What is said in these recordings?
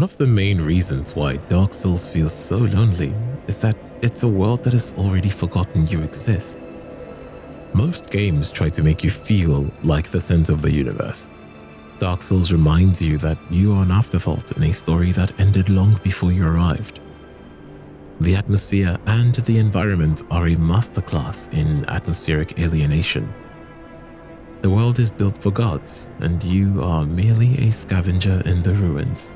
One of the main reasons why Dark Souls feels so lonely is that it's a world that has already forgotten you exist. Most games try to make you feel like the center of the universe. Dark Souls reminds you that you are an afterthought in a story that ended long before you arrived. The atmosphere and the environment are a masterclass in atmospheric alienation. The world is built for gods, and you are merely a scavenger in the ruins.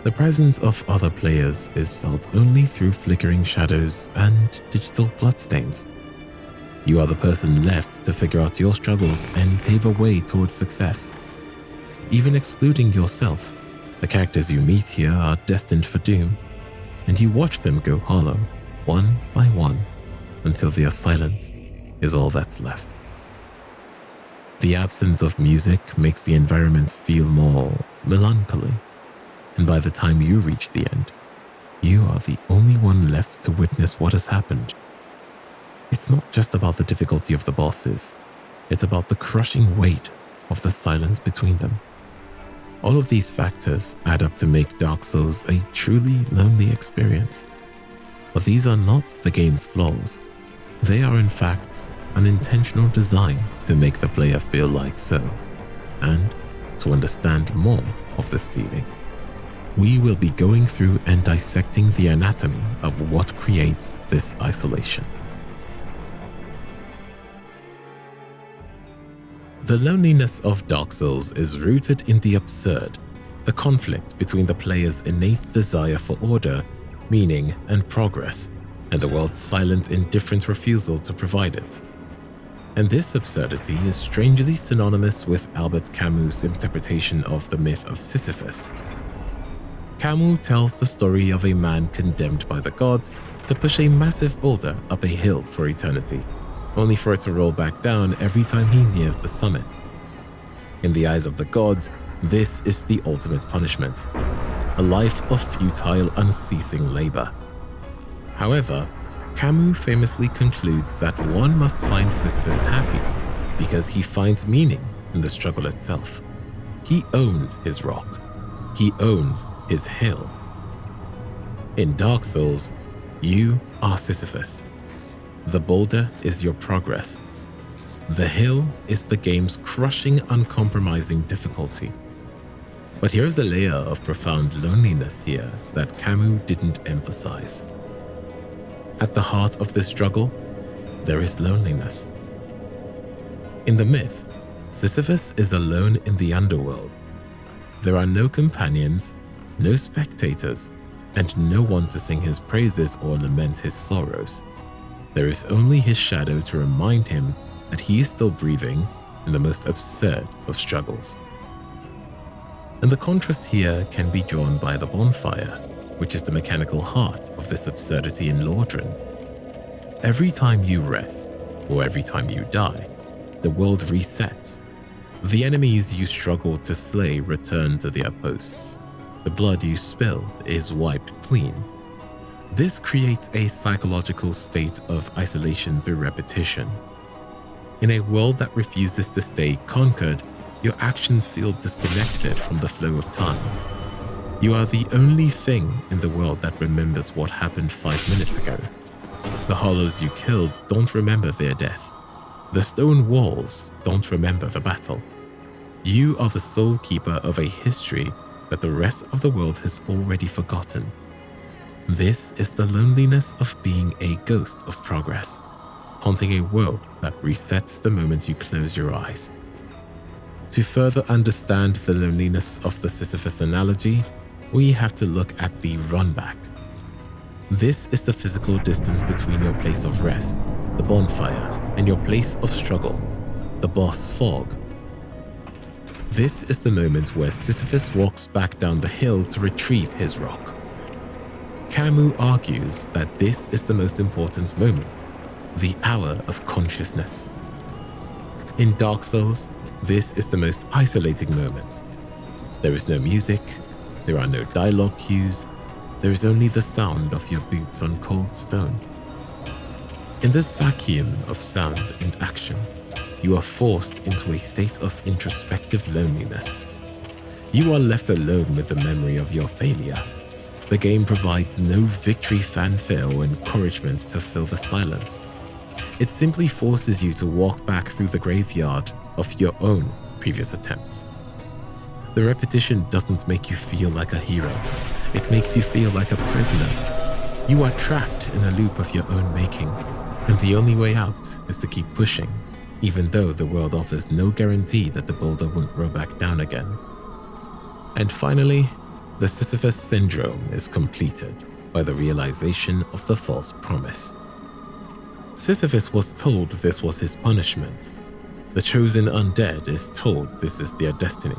The presence of other players is felt only through flickering shadows and digital bloodstains. You are the person left to figure out your struggles and pave a way towards success. Even excluding yourself, the characters you meet here are destined for doom, and you watch them go hollow, one by one, until their silence is all that's left. The absence of music makes the environment feel more melancholy, and by the time you reach the end, you are the only one left to witness what has happened. It's not just about the difficulty of the bosses, it's about the crushing weight of the silence between them. All of these factors add up to make Dark Souls a truly lonely experience. But these are not the game's flaws. They are in fact an intentional design to make the player feel like so, and to understand more of this feeling. We will be going through and dissecting the anatomy of what creates this isolation. The loneliness of Dark Souls is rooted in the absurd, the conflict between the player's innate desire for order, meaning, and progress, and the world's silent, indifferent refusal to provide it. And this absurdity is strangely synonymous with Albert Camus' interpretation of the myth of Sisyphus. Camus tells the story of a man condemned by the gods to push a massive boulder up a hill for eternity, only for it to roll back down every time he nears the summit. In the eyes of the gods, this is the ultimate punishment, a life of futile, unceasing labor. However, Camus famously concludes that one must find Sisyphus happy because he finds meaning in the struggle itself. He owns his rock. He owns his hill. In Dark Souls, you are Sisyphus. The boulder is your progress. The hill is the game's crushing, uncompromising difficulty. But here's a layer of profound loneliness here that Camus didn't emphasize. At the heart of this struggle, there is loneliness. In the myth, Sisyphus is alone in the underworld. There are no companions, no spectators, and no one to sing his praises or lament his sorrows. There is only his shadow to remind him that he is still breathing in the most absurd of struggles. And the contrast here can be drawn by the bonfire, which is the mechanical heart of this absurdity in Lordran. Every time you rest, or every time you die, the world resets. The enemies you struggled to slay return to their posts. The blood you spilled is wiped clean. This creates a psychological state of isolation through repetition. In a world that refuses to stay conquered, your actions feel disconnected from the flow of time. You are the only thing in the world that remembers what happened 5 minutes ago. The hollows you killed don't remember their death. The stone walls don't remember the battle. You are the sole keeper of a history that the rest of the world has already forgotten. This is the loneliness of being a ghost of progress, haunting a world that resets the moment you close your eyes. To further understand the loneliness of the Sisyphus analogy, we have to look at the runback. This is the physical distance between your place of rest, the bonfire, and your place of struggle, the boss fog. This is the moment where Sisyphus walks back down the hill to retrieve his rock. Camus argues that this is the most important moment, the hour of consciousness. In Dark Souls, this is the most isolating moment. There is no music, there are no dialogue cues, there is only the sound of your boots on cold stone. In this vacuum of sound and action, you are forced into a state of introspective loneliness. You are left alone with the memory of your failure. The game provides no victory fanfare or encouragement to fill the silence. It simply forces you to walk back through the graveyard of your own previous attempts. The repetition doesn't make you feel like a hero. It makes you feel like a prisoner. You are trapped in a loop of your own making, and the only way out is to keep pushing, even though the world offers no guarantee that the boulder won't roll back down again. And finally, the Sisyphus syndrome is completed by the realization of the false promise. Sisyphus was told this was his punishment. The chosen undead is told this is their destiny.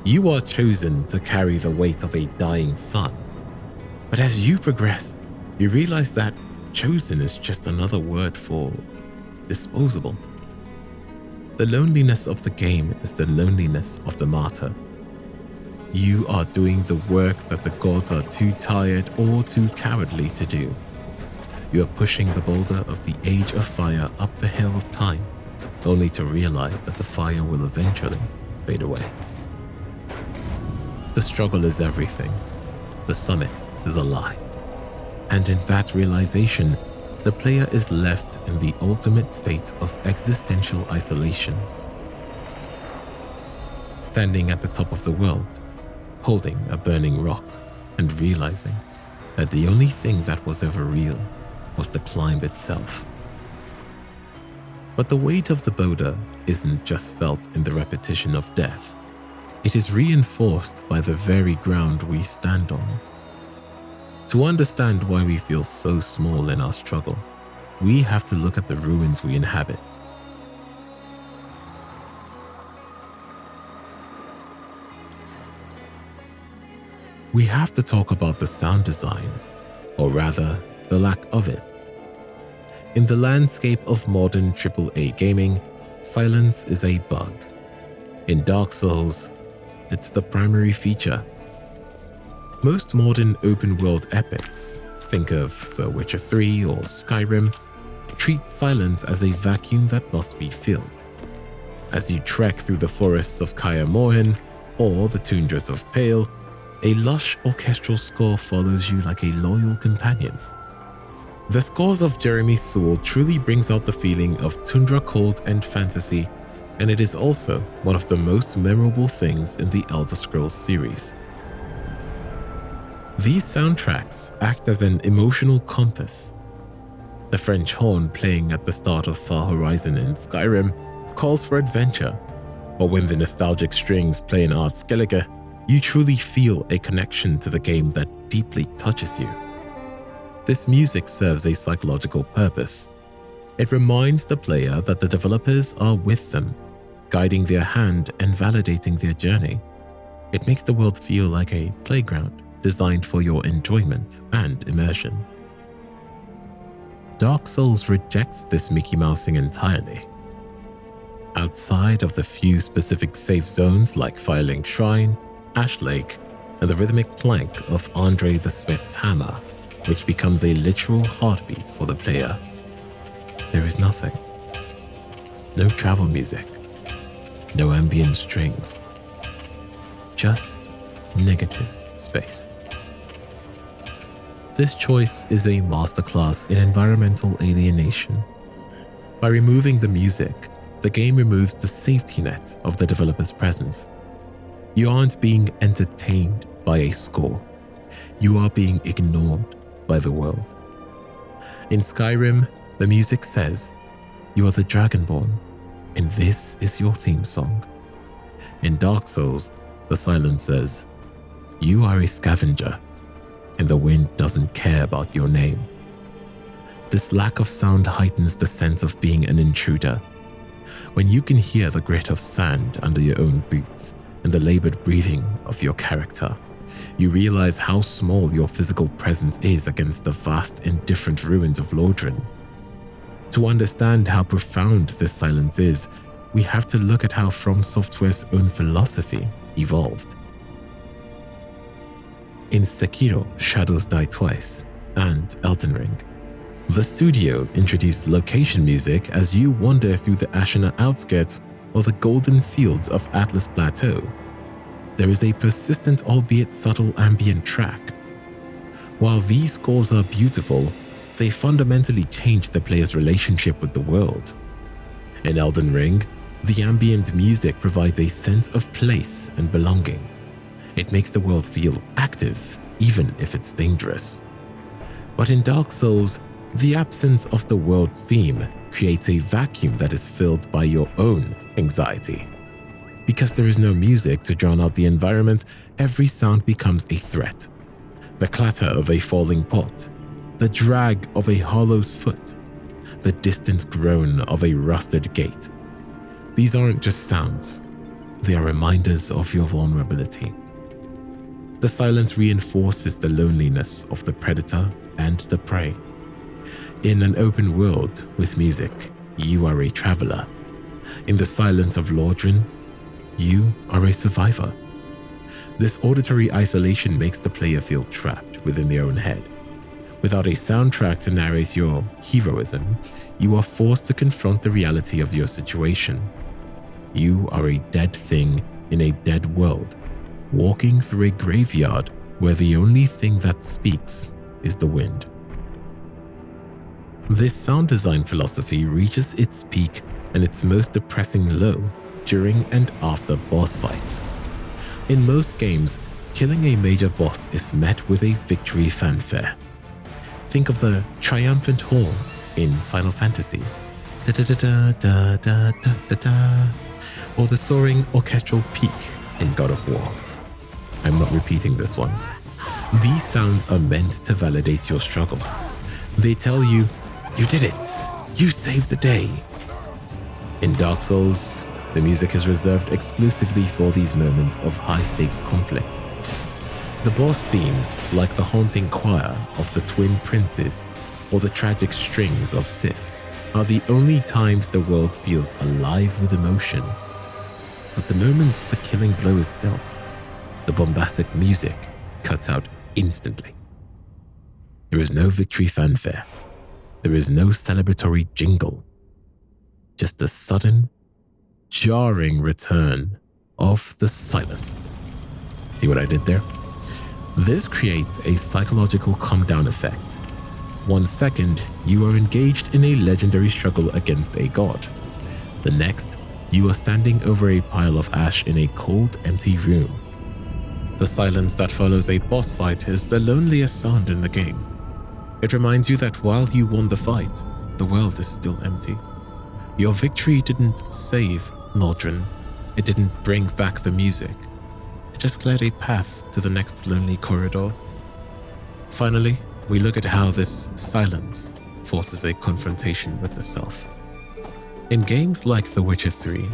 You are chosen to carry the weight of a dying sun. But as you progress, you realize that chosen is just another word for disposable. The loneliness of the game is the loneliness of the martyr. You are doing the work that the gods are too tired or too cowardly to do. You are pushing the boulder of the Age of Fire up the hill of time, only to realize that the fire will eventually fade away. The struggle is everything. The summit is a lie. And in that realization, the player is left in the ultimate state of existential isolation. Standing at the top of the world, holding a burning rock, and realizing that the only thing that was ever real was the climb itself. But the weight of the boulder isn't just felt in the repetition of death. It is reinforced by the very ground we stand on. To understand why we feel so small in our struggle, we have to look at the ruins we inhabit. We have to talk about the sound design, or rather, the lack of it. In the landscape of modern AAA gaming, silence is a bug. In Dark Souls, it's the primary feature. Most modern open-world epics, think of The Witcher 3 or Skyrim, treat silence as a vacuum that must be filled. As you trek through the forests of Kaer Morhen or the tundras of Pale, a lush orchestral score follows you like a loyal companion. The scores of Jeremy Soule truly brings out the feeling of tundra cold and fantasy, and it is also one of the most memorable things in the Elder Scrolls series. These soundtracks act as an emotional compass. The French horn playing at the start of Far Horizon in Skyrim calls for adventure, or when the nostalgic strings play in Ard Skellige, you truly feel a connection to the game that deeply touches you. This music serves a psychological purpose. It reminds the player that the developers are with them, guiding their hand and validating their journey. It makes the world feel like a playground designed for your enjoyment and immersion. Dark Souls rejects this Mickey Mousing entirely. Outside of the few specific safe zones like Firelink Shrine, Ash Lake, and the rhythmic clank of Andre the Smith's hammer, which becomes a literal heartbeat for the player, there is nothing. No travel music, no ambient strings, just negative space. This choice is a masterclass in environmental alienation. By removing the music, the game removes the safety net of the developer's presence. You aren't being entertained by a score. You are being ignored by the world. In Skyrim, the music says, "You are the Dragonborn, and this is your theme song." In Dark Souls, the silence says, "You are a scavenger, and the wind doesn't care about your name." This lack of sound heightens the sense of being an intruder. When you can hear the grit of sand under your own boots and the labored breathing of your character, you realize how small your physical presence is against the vast, indifferent ruins of Lordran. To understand how profound this silence is, we have to look at how From Software's own philosophy evolved. In Sekiro: Shadows Die Twice and Elden Ring, the studio introduced location music as you wander through the Ashina outskirts or the golden fields of Atlas Plateau. there is a persistent, albeit subtle, ambient track. While these scores are beautiful, they fundamentally change the player's relationship with the world. In Elden Ring, the ambient music provides a sense of place and belonging. It makes the world feel active, even if it's dangerous. But in Dark Souls, the absence of the world theme creates a vacuum that is filled by your own anxiety. Because there is no music to drown out the environment, every sound becomes a threat. The clatter of a falling pot, the drag of a hollow's foot, the distant groan of a rusted gate. These aren't just sounds, they are reminders of your vulnerability. The silence reinforces the loneliness of the predator and the prey. In an open world with music, you are a traveler. In the silence of Lordran, you are a survivor. This auditory isolation makes the player feel trapped within their own head. Without a soundtrack to narrate your heroism, you are forced to confront the reality of your situation. You are a dead thing in a dead world, walking through a graveyard where the only thing that speaks is the wind. This sound design philosophy reaches its peak and its most depressing low during and after boss fights. In most games, killing a major boss is met with a victory fanfare. Think of the triumphant horns in Final Fantasy, da-da-da-da-da-da-da-da, or the soaring orchestral peak in God of War. I'm not repeating this one. These sounds are meant to validate your struggle. They tell you, you did it, you saved the day. In Dark Souls, the music is reserved exclusively for these moments of high-stakes conflict. The boss themes, like the haunting choir of the Twin Princes or the tragic strings of Sif, are the only times the world feels alive with emotion. But the moments the killing blow is dealt, the bombastic music cuts out instantly. There is no victory fanfare. There is no celebratory jingle. Just a sudden, jarring return of the silence. See what I did there? This creates a psychological come-down effect. 1 second, you are engaged in a legendary struggle against a god. The next, you are standing over a pile of ash in a cold, empty room. The silence that follows a boss fight is the loneliest sound in the game. It reminds you that while you won the fight, the world is still empty. Your victory didn't save Lordran. It didn't bring back the music. It just cleared a path to the next lonely corridor. Finally, we look at how this silence forces a confrontation with the self. In games like The Witcher 3,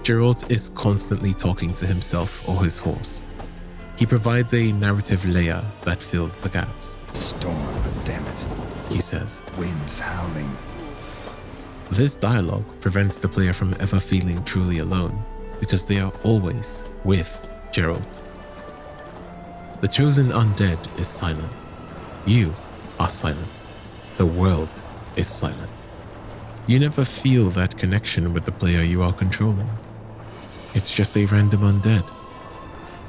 Geralt is constantly talking to himself or his horse. He provides a narrative layer that fills the gaps. Storm, damn it, he says. Winds howling. This dialogue prevents the player from ever feeling truly alone, because they are always with Geralt. The chosen undead is silent. You are silent. The world is silent. You never feel that connection with the player you are controlling. It's just a random undead.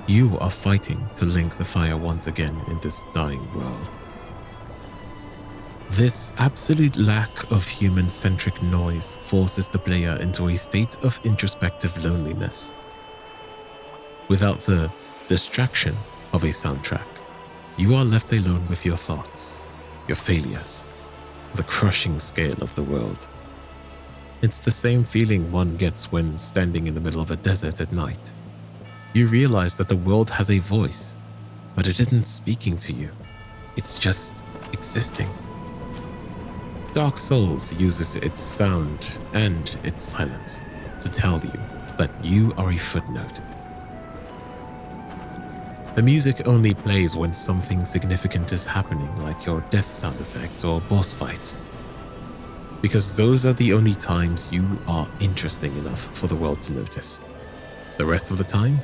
You are fighting to link the fire once again in this dying world. This absolute lack of human-centric noise forces the player into a state of introspective loneliness. Without the distraction of a soundtrack, you are left alone with your thoughts, your failures, the crushing scale of the world. It's the same feeling one gets when standing in the middle of a desert at night. You realize that the world has a voice, but it isn't speaking to you. It's just existing. Dark Souls uses its sound and its silence to tell you that you are a footnote. The music only plays when something significant is happening, like your death sound effect or boss fights, because those are the only times you are interesting enough for the world to notice. The rest of the time,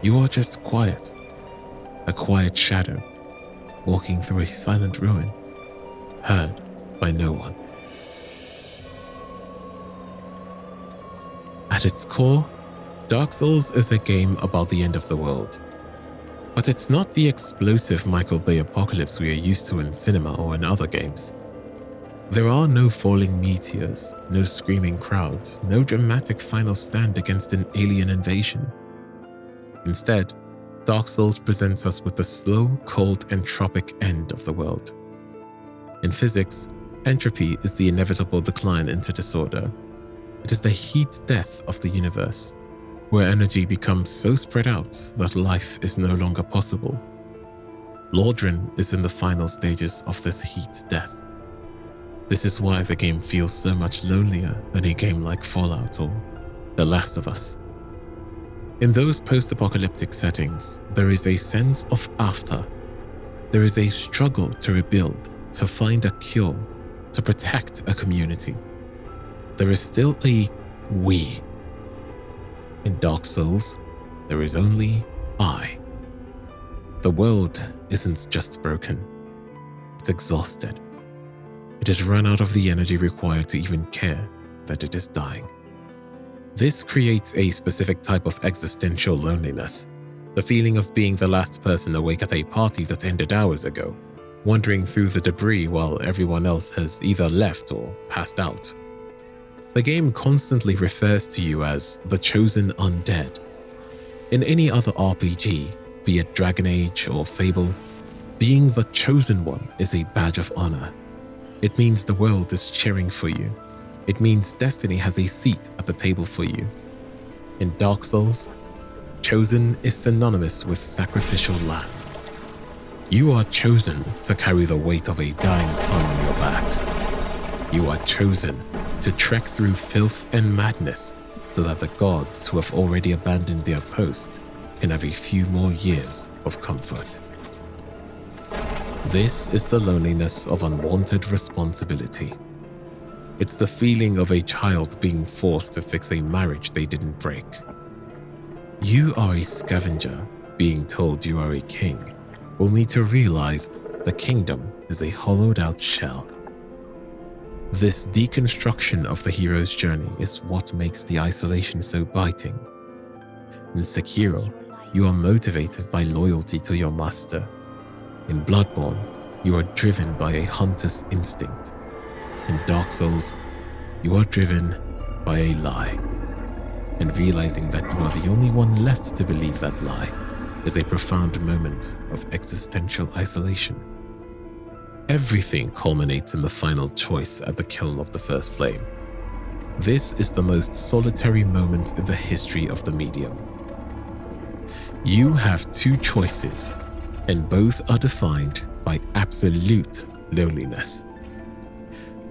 you are just quiet, a quiet shadow, walking through a silent ruin, heard by no one. At its core, Dark Souls is a game about the end of the world, but it's not the explosive Michael Bay apocalypse we are used to in cinema or in other games. There are no falling meteors, no screaming crowds, no dramatic final stand against an alien invasion. Instead, Dark Souls presents us with the slow, cold, entropic end of the world. In physics, entropy is the inevitable decline into disorder. It is the heat death of the universe, where energy becomes so spread out that life is no longer possible. Lordran is in the final stages of this heat death. This is why the game feels so much lonelier than a game like Fallout or The Last of Us. In those post-apocalyptic settings, there is a sense of after. There is a struggle to rebuild, to find a cure, to protect a community. There is still a we. In Dark Souls, there is only I. The world isn't just broken, it's exhausted. It has run out of the energy required to even care that it is dying. This creates a specific type of existential loneliness, the feeling of being the last person awake at a party that ended hours ago, wandering through the debris while everyone else has either left or passed out. The game constantly refers to you as the chosen undead. In any other RPG, be it Dragon Age or Fable, being the chosen one is a badge of honor. It means the world is cheering for you. It means destiny has a seat at the table for you. In Dark Souls, chosen is synonymous with sacrificial lamb. You are chosen to carry the weight of a dying sun on your back. You are chosen to trek through filth and madness so that the gods who have already abandoned their post can have a few more years of comfort. This is the loneliness of unwanted responsibility. It's the feeling of a child being forced to fix a marriage they didn't break. You are a scavenger being told you are a king, only to realize the kingdom is a hollowed-out shell. This deconstruction of the hero's journey is what makes the isolation so biting. In Sekiro, you are motivated by loyalty to your master. In Bloodborne, you are driven by a hunter's instinct. In Dark Souls, you are driven by a lie. And realizing that you are the only one left to believe that lie is a profound moment of existential isolation. Everything culminates in the final choice at the kiln of the first flame. This is the most solitary moment in the history of the medium. You have two choices, and both are defined by absolute loneliness.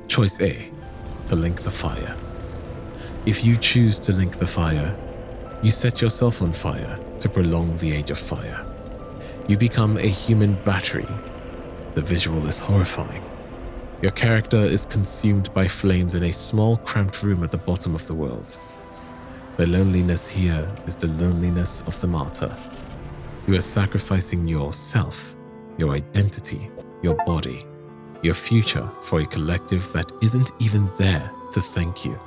Choice A, to link the fire. If you choose to link the fire, you set yourself on fire to prolong the age of fire. You become a human battery. The visual is horrifying. Your character is consumed by flames in a small, cramped room at the bottom of the world. The loneliness here is the loneliness of the martyr. You are sacrificing yourself, your identity, your body, your future for a collective that isn't even there to thank you.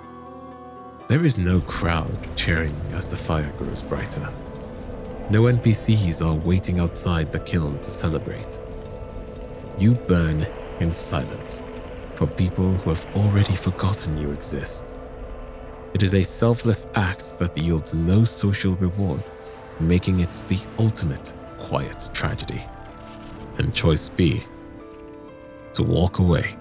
There is no crowd cheering as the fire grows brighter. No NPCs are waiting outside the kiln to celebrate. You burn in silence for people who have already forgotten you exist. It is a selfless act that yields no social reward, making it the ultimate quiet tragedy. And choice B, to walk away.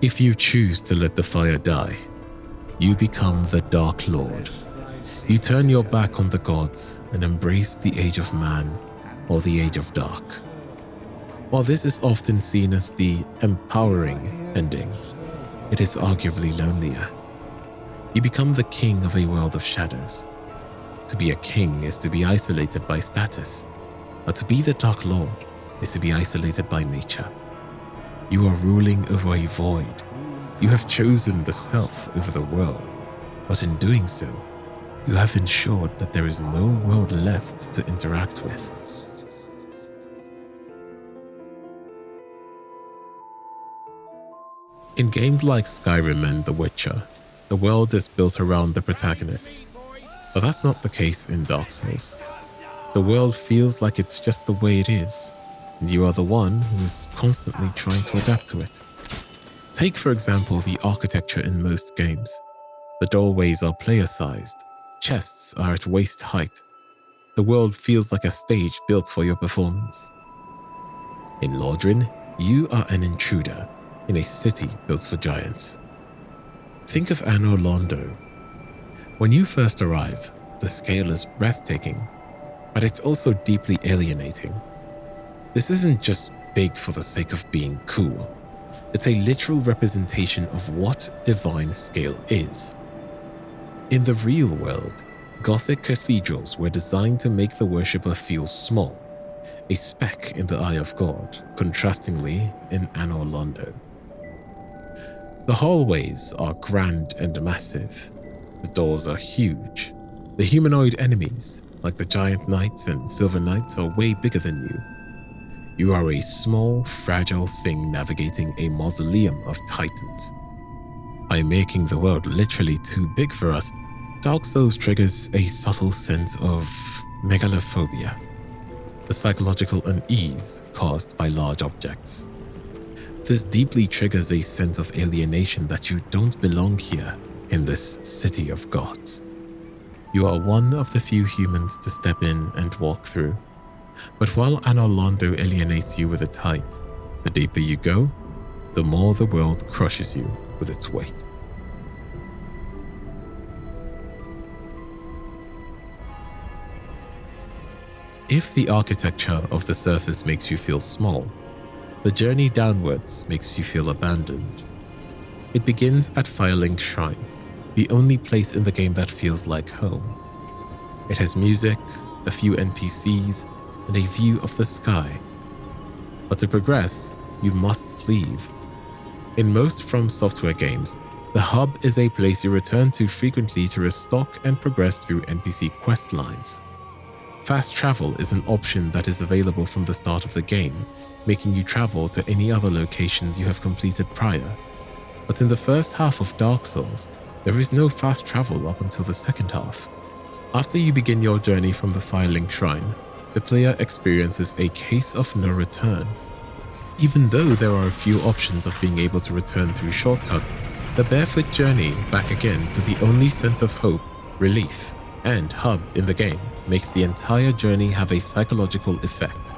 If you choose to let the fire die, you become the Dark Lord. You turn your back on the gods and embrace the age of man or the age of dark. While this is often seen as the empowering ending, it is arguably lonelier. You become the king of a world of shadows. To be a king is to be isolated by status, but to be the Dark Lord is to be isolated by nature. You are ruling over a void. You have chosen the self over the world, but in doing so, you have ensured that there is no world left to interact with. In games like Skyrim and The Witcher, the world is built around the protagonist. But that's not the case in Dark Souls. The world feels like it's just the way it is, and you are the one who is constantly trying to adapt to it. Take, for example, the architecture in most games. The doorways are player-sized, chests are at waist height. The world feels like a stage built for your performance. In Lordran, you are an intruder in a city built for giants. Think of Anor Londo. When you first arrive, the scale is breathtaking, but it's also deeply alienating. This isn't just big for the sake of being cool. It's a literal representation of what divine scale is. In the real world, Gothic cathedrals were designed to make the worshipper feel small, a speck in the eye of God, contrastingly in Anor Londo. The hallways are grand and massive. The doors are huge. The humanoid enemies, like the giant knights and silver knights, are way bigger than you. You are a small, fragile thing navigating a mausoleum of titans. By making the world literally too big for us, Dark Souls triggers a subtle sense of megalophobia, the psychological unease caused by large objects. This deeply triggers a sense of alienation that you don't belong here in this city of gods. You are one of the few humans to step in and walk through. But while Anor Londo alienates you with its height, the deeper you go, the more the world crushes you with its weight. If the architecture of the surface makes you feel small, the journey downwards makes you feel abandoned. It begins at Firelink Shrine, the only place in the game that feels like home. It has music, a few NPCs, and a view of the sky. But to progress, you must leave. In most From Software games, the hub is a place you return to frequently to restock and progress through NPC quest lines. Fast travel is an option that is available from the start of the game, making you travel to any other locations you have completed prior. But in the first half of Dark Souls, there is no fast travel up until the second half. After you begin your journey from the Firelink Shrine, the player experiences a case of no return. Even though there are a few options of being able to return through shortcuts, the barefoot journey back again to the only sense of hope, relief, and hub in the game makes the entire journey have a psychological effect.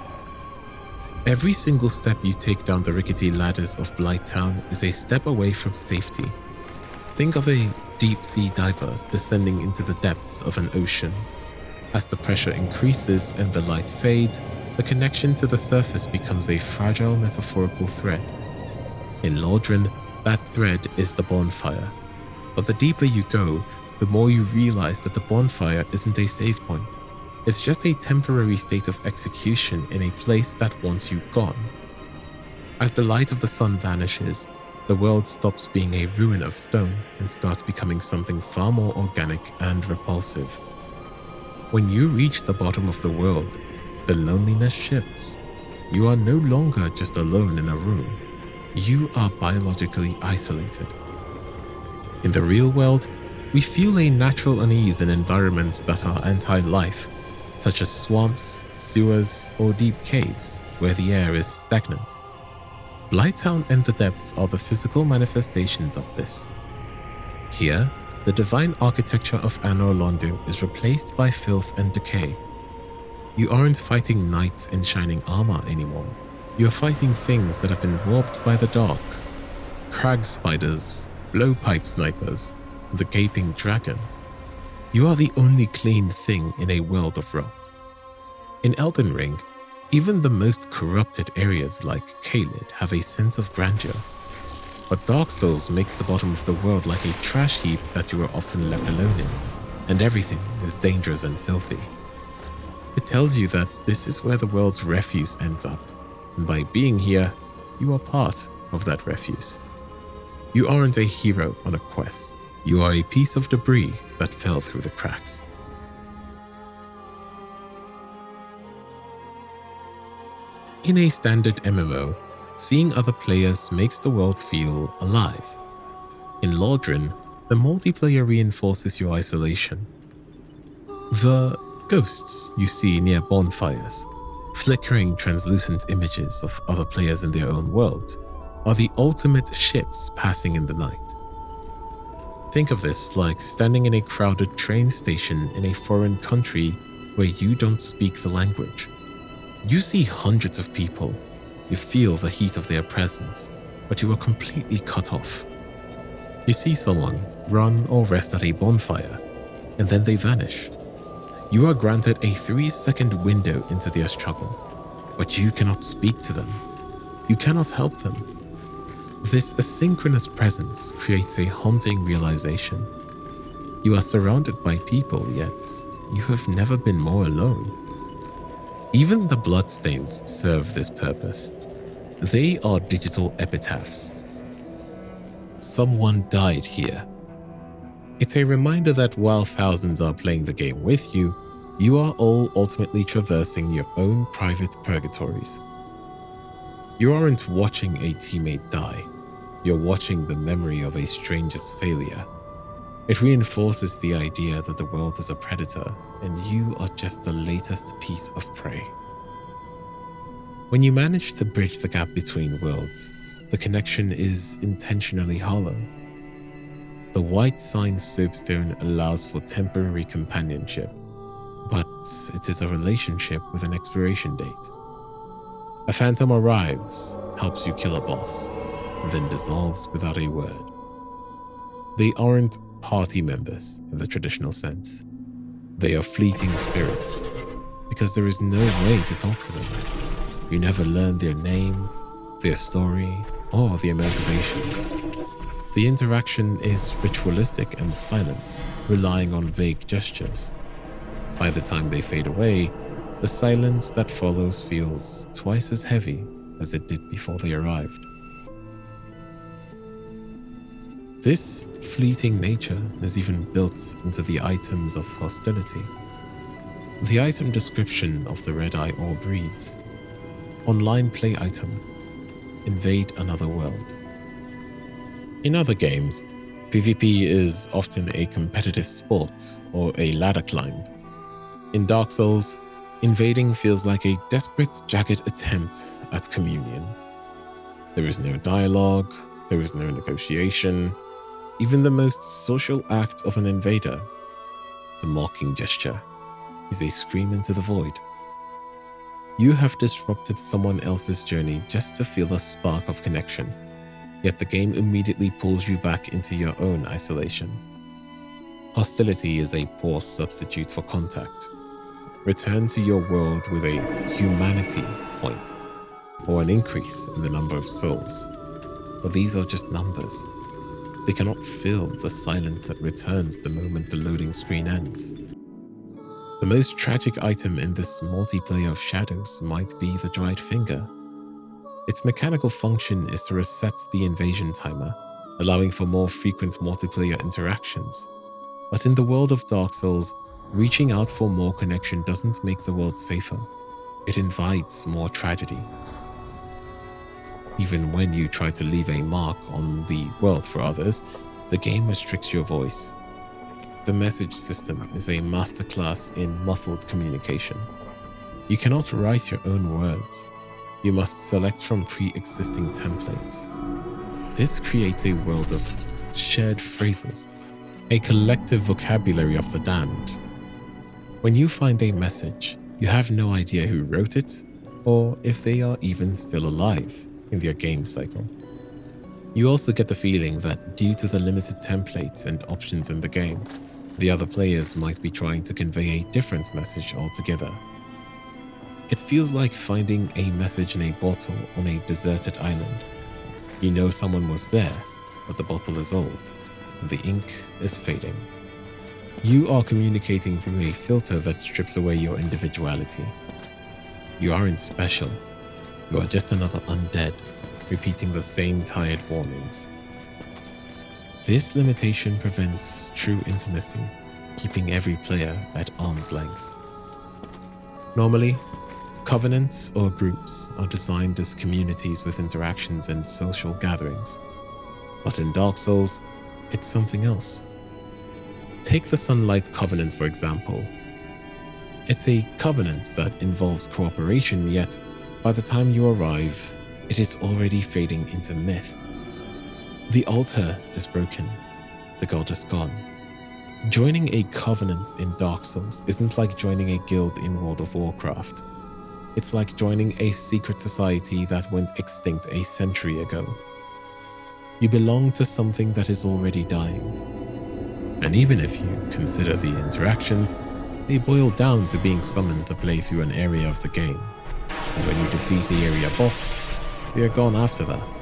Every single step you take down the rickety ladders of Blighttown is a step away from safety. Think of a deep-sea diver descending into the depths of an ocean. As the pressure increases and the light fades, the connection to the surface becomes a fragile metaphorical thread. In Lordran, that thread is the bonfire. But the deeper you go, the more you realize that the bonfire isn't a save point. It's just a temporary state of execution in a place that wants you gone. As the light of the sun vanishes, the world stops being a ruin of stone and starts becoming something far more organic and repulsive. When you reach the bottom of the world, the loneliness shifts. You are no longer just alone in a room. You are biologically isolated. In the real world, we feel a natural unease in environments that are anti-life, such as swamps, sewers, or deep caves, where the air is stagnant. Blighttown and the depths are the physical manifestations of this. Here, the divine architecture of Anor Londo is replaced by filth and decay. You aren't fighting knights in shining armor anymore. You're fighting things that have been warped by the dark. Crag spiders, blowpipe snipers, the gaping dragon. You are the only clean thing in a world of rot. In Elden Ring, even the most corrupted areas like Caelid have a sense of grandeur. But Dark Souls makes the bottom of the world like a trash heap that you are often left alone in, and everything is dangerous and filthy. It tells you that this is where the world's refuse ends up, and by being here, you are part of that refuse. You aren't a hero on a quest. You are a piece of debris that fell through the cracks. In a standard MMO, seeing other players makes the world feel alive. In Lordran, the multiplayer reinforces your isolation. The ghosts you see near bonfires, flickering translucent images of other players in their own world, are the ultimate ships passing in the night. Think of this like standing in a crowded train station in a foreign country where you don't speak the language. You see hundreds of people, you feel the heat of their presence, but you are completely cut off. You see someone run or rest at a bonfire, and then they vanish. You are granted a 3-second window into their struggle, but you cannot speak to them. You cannot help them. This asynchronous presence creates a haunting realization. You are surrounded by people, yet you have never been more alone. Even the bloodstains serve this purpose. They are digital epitaphs. Someone died here. It's a reminder that while thousands are playing the game with you, you are all ultimately traversing your own private purgatories. You aren't watching a teammate die. You're watching the memory of a stranger's failure. It reinforces the idea that the world is a predator and you are just the latest piece of prey. When you manage to bridge the gap between worlds, the connection is intentionally hollow. The white sign soapstone allows for temporary companionship, but it is a relationship with an expiration date. A phantom arrives, helps you kill a boss, and then dissolves without a word. They aren't party members in the traditional sense. They are fleeting spirits, because there is no way to talk to them. You never learn their name, their story, or their motivations. The interaction is ritualistic and silent, relying on vague gestures. By the time they fade away, the silence that follows feels twice as heavy as it did before they arrived. This fleeting nature is even built into the items of hostility. The item description of the Red Eye Orb reads, "Online play item. Invade another world." In other games, PvP is often a competitive sport or a ladder climb. In Dark Souls, invading feels like a desperate, jagged attempt at communion. There is no dialogue, there is no negotiation. Even the most social act of an invader, the mocking gesture, is a scream into the void. You have disrupted someone else's journey just to feel a spark of connection, yet the game immediately pulls you back into your own isolation. Hostility is a poor substitute for contact. Return to your world with a humanity point, or an increase in the number of souls. But these are just numbers. They cannot fill the silence that returns the moment the loading screen ends. The most tragic item in this multiplayer of shadows might be the dried finger. Its mechanical function is to reset the invasion timer, allowing for more frequent multiplayer interactions. But in the world of Dark Souls, reaching out for more connection doesn't make the world safer. It invites more tragedy. Even when you try to leave a mark on the world for others, the game restricts your voice. The message system is a masterclass in muffled communication. You cannot write your own words. You must select from pre-existing templates. This creates a world of shared phrases, a collective vocabulary of the damned. When you find a message, you have no idea who wrote it or if they are even still alive in their game cycle. You also get the feeling that due to the limited templates and options in the game, the other players might be trying to convey a different message altogether. It feels like finding a message in a bottle on a deserted island. You know someone was there, but the bottle is old, and the ink is fading. You are communicating through a filter that strips away your individuality. You aren't special. You are just another undead, repeating the same tired warnings. This limitation prevents true intimacy, keeping every player at arm's length. Normally, covenants or groups are designed as communities with interactions and social gatherings. But in Dark Souls, it's something else. Take the Sunlight Covenant, for example. It's a covenant that involves cooperation, yet by the time you arrive, it is already fading into myth. The altar is broken, the god is gone. Joining a covenant in Dark Souls isn't like joining a guild in World of Warcraft. It's like joining a secret society that went extinct a century ago. You belong to something that is already dying. And even if you consider the interactions, they boil down to being summoned to play through an area of the game. And when you defeat the area boss, they are gone after that.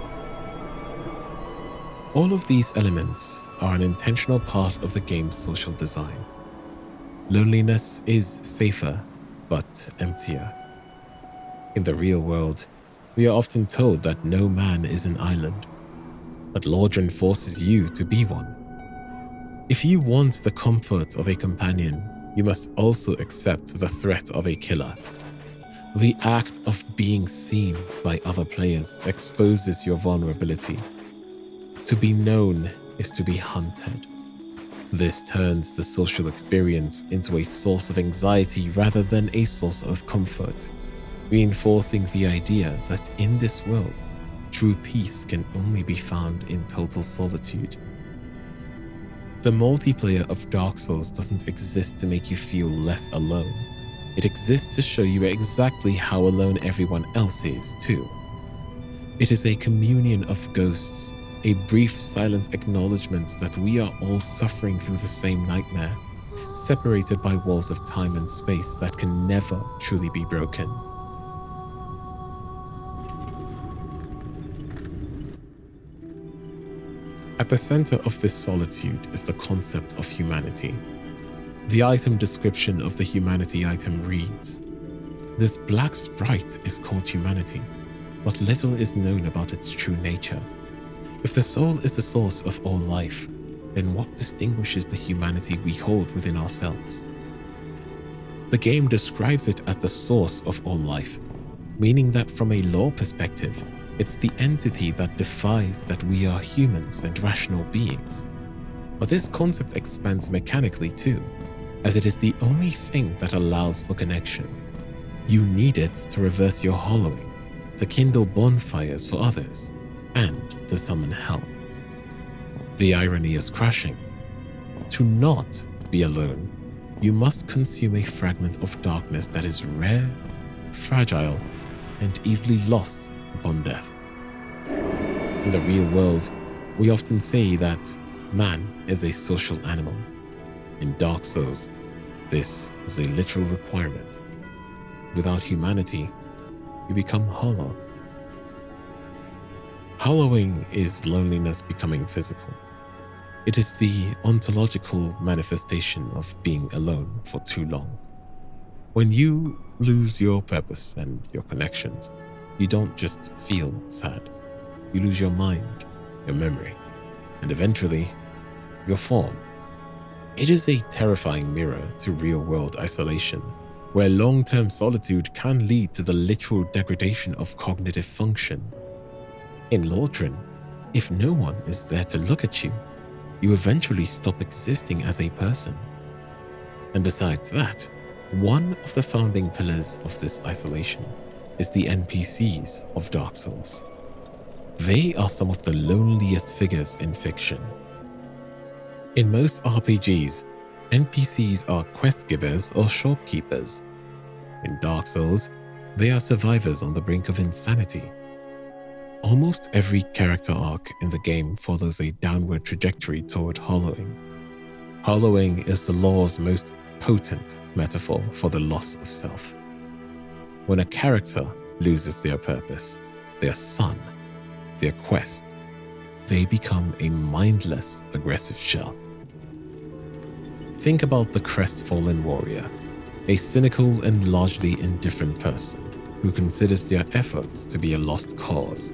All of these elements are an intentional part of the game's social design. Loneliness is safer, but emptier. In the real world, we are often told that no man is an island, but Lordran forces you to be one. If you want the comfort of a companion, you must also accept the threat of a killer. The act of being seen by other players exposes your vulnerability. To be known is to be hunted. This turns the social experience into a source of anxiety rather than a source of comfort, reinforcing the idea that in this world, true peace can only be found in total solitude. The multiplayer of Dark Souls doesn't exist to make you feel less alone. It exists to show you exactly how alone everyone else is, too. It is a communion of ghosts, a brief silent acknowledgement that we are all suffering through the same nightmare, separated by walls of time and space that can never truly be broken. At the center of this solitude is the concept of humanity. The item description of the humanity item reads, "This black sprite is called humanity, but little is known about its true nature. If the soul is the source of all life, then what distinguishes the humanity we hold within ourselves?" The game describes it as the source of all life, meaning that from a lore perspective, it's the entity that defies that we are humans and rational beings. But this concept expands mechanically too, as it is the only thing that allows for connection. You need it to reverse your hollowing, to kindle bonfires for others, and to summon help. The irony is crushing. To not be alone, you must consume a fragment of darkness that is rare, fragile, and easily lost upon death. In the real world, we often say that man is a social animal. In Dark Souls, this is a literal requirement. Without humanity, you become hollow. Hollowing is loneliness becoming physical. It is the ontological manifestation of being alone for too long. When you lose your purpose and your connections, you don't just feel sad. You lose your mind, your memory, and eventually, your form. It is a terrifying mirror to real-world isolation, where long-term solitude can lead to the literal degradation of cognitive function. In Lordran, if no one is there to look at you, you eventually stop existing as a person. And besides that, one of the founding pillars of this isolation is the NPCs of Dark Souls. They are some of the loneliest figures in fiction. In most RPGs, NPCs are quest givers or shopkeepers. In Dark Souls, they are survivors on the brink of insanity. Almost every character arc in the game follows a downward trajectory toward hollowing. Hollowing is the lore's most potent metaphor for the loss of self. When a character loses their purpose, their sun, their quest, they become a mindless, aggressive shell. Think about the crestfallen warrior, a cynical and largely indifferent person who considers their efforts to be a lost cause,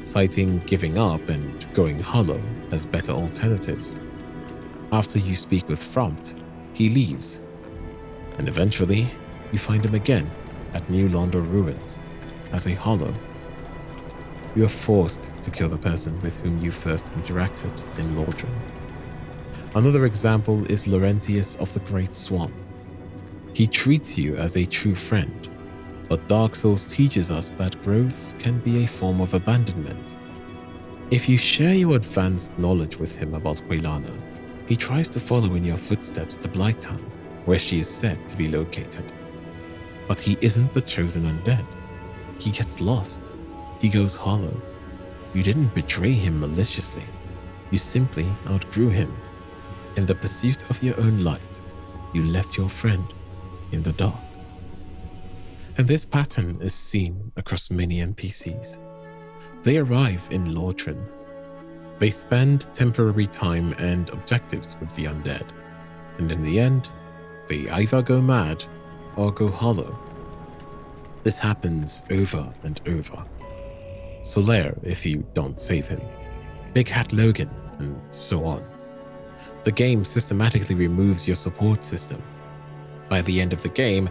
citing giving up and going hollow as better alternatives. After you speak with Frompt, he leaves, and eventually you find him again at New Londo Ruins as a hollow. You are forced to kill the person with whom you first interacted in Lordran. Another example is Laurentius of the Great Swamp. He treats you as a true friend, but Dark Souls teaches us that growth can be a form of abandonment. If you share your advanced knowledge with him about Quailana, he tries to follow in your footsteps to Blighttown, where she is said to be located. But he isn't the chosen undead. He gets lost. He goes hollow. You didn't betray him maliciously. You simply outgrew him. In the pursuit of your own light, you left your friend in the dark. And this pattern is seen across many NPCs. They arrive in Lortrin. They spend temporary time and objectives with the undead, and in the end, they either go mad or go hollow. This happens over and over. Solaire if you don't save him, Big Hat Logan, and so on. The game systematically removes your support system. By the end of the game,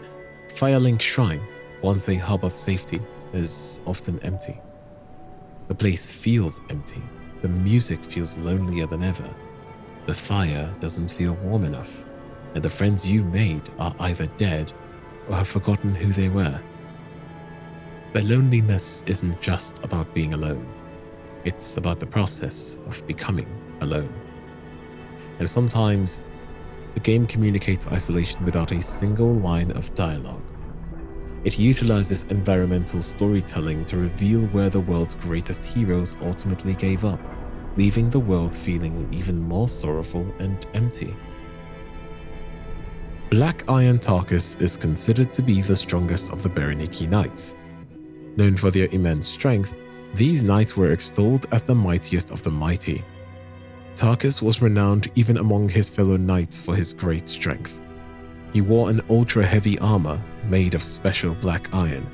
Firelink Shrine, once a hub of safety, is often empty. The place feels empty. The music feels lonelier than ever. The fire doesn't feel warm enough, and the friends you made are either dead or have forgotten who they were. The loneliness isn't just about being alone. It's about the process of becoming alone. And sometimes, the game communicates isolation without a single line of dialogue. It utilizes environmental storytelling to reveal where the world's greatest heroes ultimately gave up, leaving the world feeling even more sorrowful and empty. Black Iron Tarkus is considered to be the strongest of the Bereniki Knights. Known for their immense strength, these knights were extolled as the mightiest of the mighty. Tarkus was renowned even among his fellow knights for his great strength. He wore an ultra-heavy armor made of special black iron,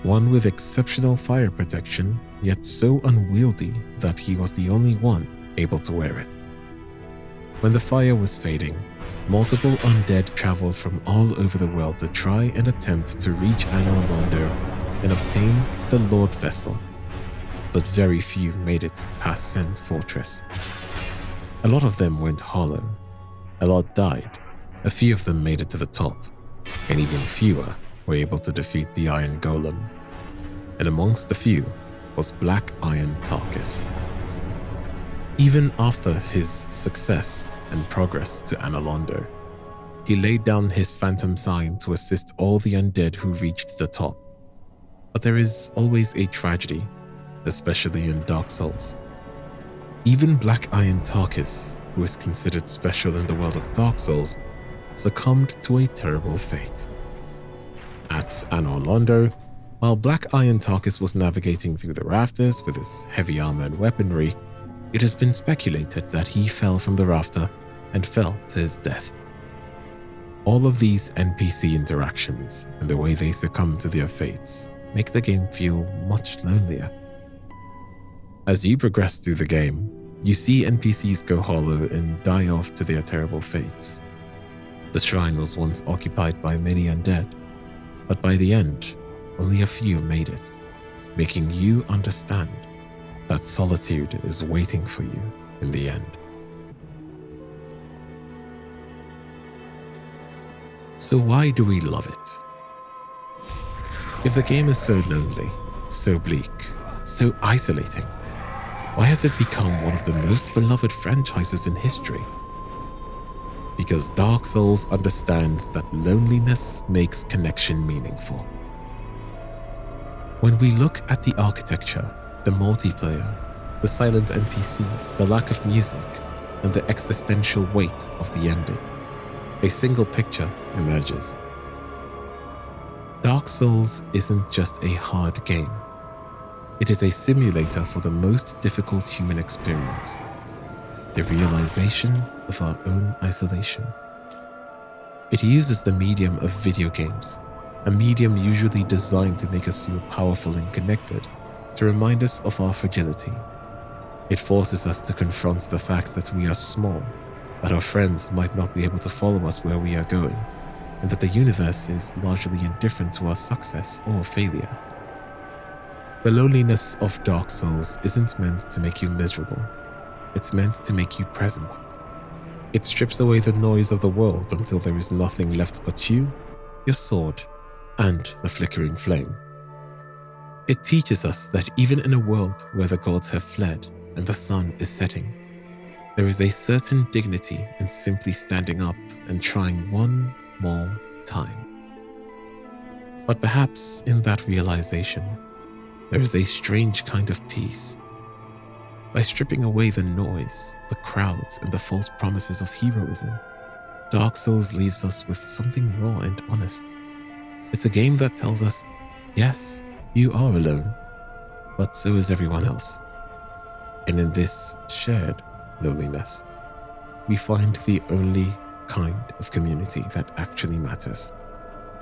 one with exceptional fire protection, yet so unwieldy that he was the only one able to wear it. When the fire was fading, multiple undead traveled from all over the world to try and attempt to reach Anor Londo and obtain the Lord Vessel, but very few made it past Sent Fortress. A lot of them went hollow, a lot died, a few of them made it to the top, and even fewer were able to defeat the Iron Golem. And amongst the few was Black Iron Tarkus. Even after his success and progress to Anor Londo, he laid down his phantom sign to assist all the undead who reached the top. But there is always a tragedy, especially in Dark Souls. Even Black Iron Tarkus, who is considered special in the world of Dark Souls, succumbed to a terrible fate. At Anor Londo, while Black Iron Tarkus was navigating through the rafters with his heavy armor and weaponry, it has been speculated that he fell from the rafter and fell to his death. All of these NPC interactions and the way they succumb to their fates make the game feel much lonelier. As you progress through the game, you see NPCs go hollow and die off to their terrible fates. The shrine was once occupied by many undead, but by the end, only a few made it, making you understand that solitude is waiting for you in the end. So why do we love it? If the game is so lonely, so bleak, so isolating, why has it become one of the most beloved franchises in history? Because Dark Souls understands that loneliness makes connection meaningful. When we look at the architecture, the multiplayer, the silent NPCs, the lack of music, and the existential weight of the ending, a single picture emerges. Dark Souls isn't just a hard game. It is a simulator for the most difficult human experience, the realization of our own isolation. It uses the medium of video games, a medium usually designed to make us feel powerful and connected, to remind us of our fragility. It forces us to confront the fact that we are small, that our friends might not be able to follow us where we are going, and that the universe is largely indifferent to our success or failure. The loneliness of Dark Souls isn't meant to make you miserable. It's meant to make you present. It strips away the noise of the world until there is nothing left but you your sword, and the flickering flame. It teaches us that even in a world where the gods have fled and the sun is setting, there is a certain dignity in simply standing up and trying one more time. But perhaps in that realization, there is a strange kind of peace. By stripping away the noise, the crowds, and the false promises of heroism, Dark Souls leaves us with something raw and honest. It's a game that tells us, yes, you are alone, but so is everyone else. And in this shared loneliness, we find the only kind of community that actually matters.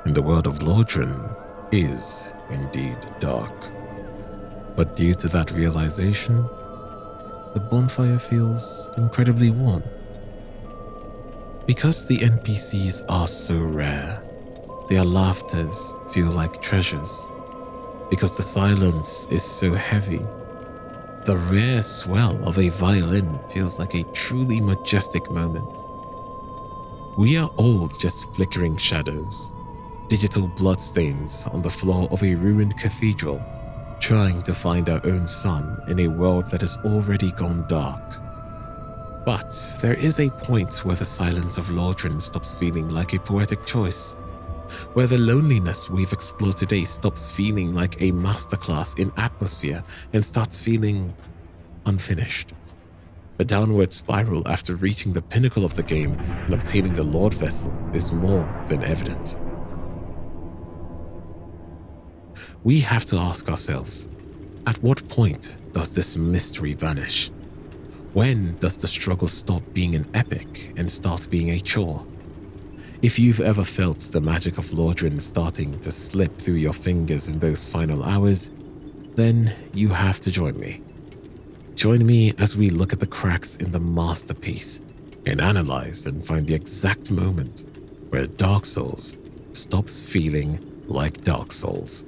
And the world of Lordran is indeed dark. But due to that realization, the bonfire feels incredibly warm. Because the NPCs are so rare, their laughters feel like treasures. Because the silence is so heavy, the rare swell of a violin feels like a truly majestic moment. We are all just flickering shadows, digital bloodstains on the floor of a ruined cathedral, trying to find our own sun in a world that has already gone dark. But there is a point where the silence of Lordran stops feeling like a poetic choice, where the loneliness we've explored today stops feeling like a masterclass in atmosphere and starts feeling unfinished. A downward spiral after reaching the pinnacle of the game and obtaining the Lord Vessel is more than evident. We have to ask ourselves, at what point does this mystery vanish? When does the struggle stop being an epic and start being a chore? If you've ever felt the magic of Lordran starting to slip through your fingers in those final hours, then you have to join me. Join me as we look at the cracks in the masterpiece and analyze and find the exact moment where Dark Souls stops feeling like Dark Souls.